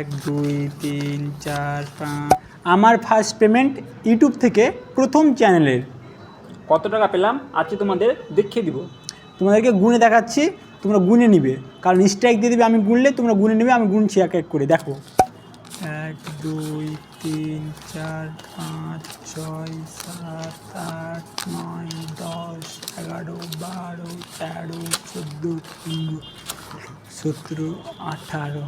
1 2 3 4 5 আমার first payment YouTube থেকে প্রথম চ্যানেলের। কত টাকা পেলাম আজকে তোমাদের দেখিয়ে দিব। তোমাদেরকে গুণে দেখাচ্ছি, তোমরা গুণে নিবে, কারণ স্ট্রাইক দিয়ে দিবে, আমি গুনলে তোমরা গুণে নেবে, আমি গুনছি এক এক করে। দেখো 1 2 3 4 5 6 7 8 9 10 11 12 13 14 15 17 18।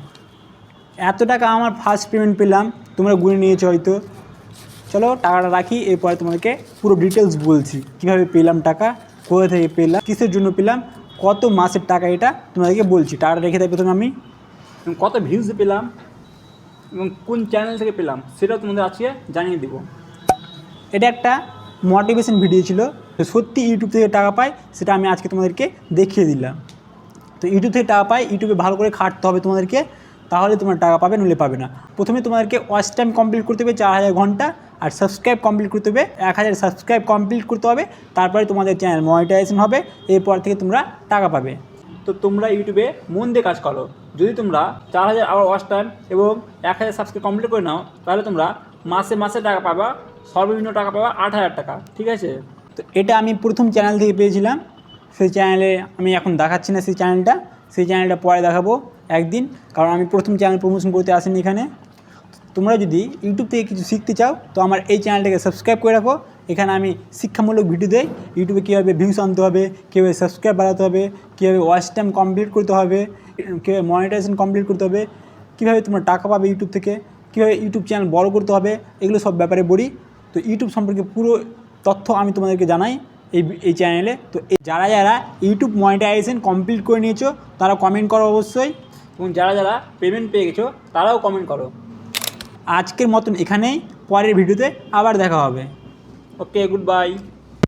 এত টাকা আমার ফার্স্ট পেমেন্ট পেলাম, তোমরা গুনে নিয়েছো হয়তো। চলো টাকাটা রাখি, এরপরে তোমাদেরকে পুরো ডিটেলস বলছি কীভাবে পেলাম টাকা, কোথা থেকে পেলাম, কিসের জন্য পেলাম, কত মাসের টাকা, এটা তোমাদেরকে বলছি। টাকাটা রেখে দেয় প্রথমে আমি, কত ভিউজ পেলাম এবং কোন চ্যানেল থেকে পেলাম সেটাও তোমাদের আজকে জানিয়ে দেবো। এটা একটা মোটিভেশন ভিডিও ছিল, তো সত্যি ইউটিউব থেকে টাকা পাই সেটা আমি আজকে তোমাদেরকে দেখিয়ে দিলাম। তো ইউটিউব থেকে টাকা পাই, ইউটিউবে ভালো করে খাটতে হবে তোমাদেরকে, তাহলে তোমরা টাকা পাবে, নইলে পাবে না। প্রথমে তোমাদেরকে ওয়াচ টাইম কমপ্লিট করতে হবে 4000 ঘন্টা, আর সাবস্ক্রাইব কমপ্লিট করতে হবে 1000 সাবস্ক্রাইব কমপ্লিট করতে হবে, তারপরে তোমাদের চ্যানেল মনিটাইজেশন হবে, এরপর থেকে তোমরা টাকা পাবে। তো তোমরা ইউটিউবে মন দিয়ে কাজ করো। যদি তোমরা 4000 আওয়ার ওয়াচ টাইম এবং 1000 সাবস্ক্রাইব কমপ্লিট করে নাও, তাহলে তোমরা মাসে মাসে টাকা পাবা, সর্বনিম্ন টাকা পাবা 8000 টাকা। ঠিক আছে? তো এটা আমি প্রথম চ্যানেল থেকে পেয়েছিলাম, সেই চ্যানেলে আমি এখন দেখাচ্ছি না, সেই চ্যানেলটা পরে দেখাবো একদিন, কারণ আমি প্রথম চ্যানেল প্রমোশন করতে আসিনি এখানে। তোমরা যদি ইউটিউব থেকে কিছু শিখতে চাও তো আমার এই চ্যানেলটাকে সাবস্ক্রাইব করে রাখো। এখানে আমি শিক্ষামূলক ভিডিও দেই, ইউটিউবে কীভাবে ভিউস আনতে হবে, কীভাবে সাবস্ক্রাইব বাড়াতে হবে, কীভাবে ওয়াচ টাইম কমপ্লিট করতে হবে, কীভাবে মনিটাইজেশন কমপ্লিট করতে হবে, কীভাবে তোমরা টাকা পাবে ইউটিউব থেকে, কীভাবে ইউটিউব চ্যানেল বড় করতে হবে, এগুলো সব ব্যাপারে বলি। তো ইউটিউব সম্পর্কে পুরো তথ্য আমি তোমাদেরকে জানাই এই চ্যানেলে। তো যারা যারা ইউটিউব মনিটাইজেশন কমপ্লিট করে নিয়েছো তারা কমেন্ট করো অবশ্যই, এবং যারা যারা পেমেন্ট পেয়ে গেছো তারাও কমেন্ট করো। আজকের মতন এখানেই, পরের ভিডিওতে আবার দেখা হবে। ওকে, গুড বাই।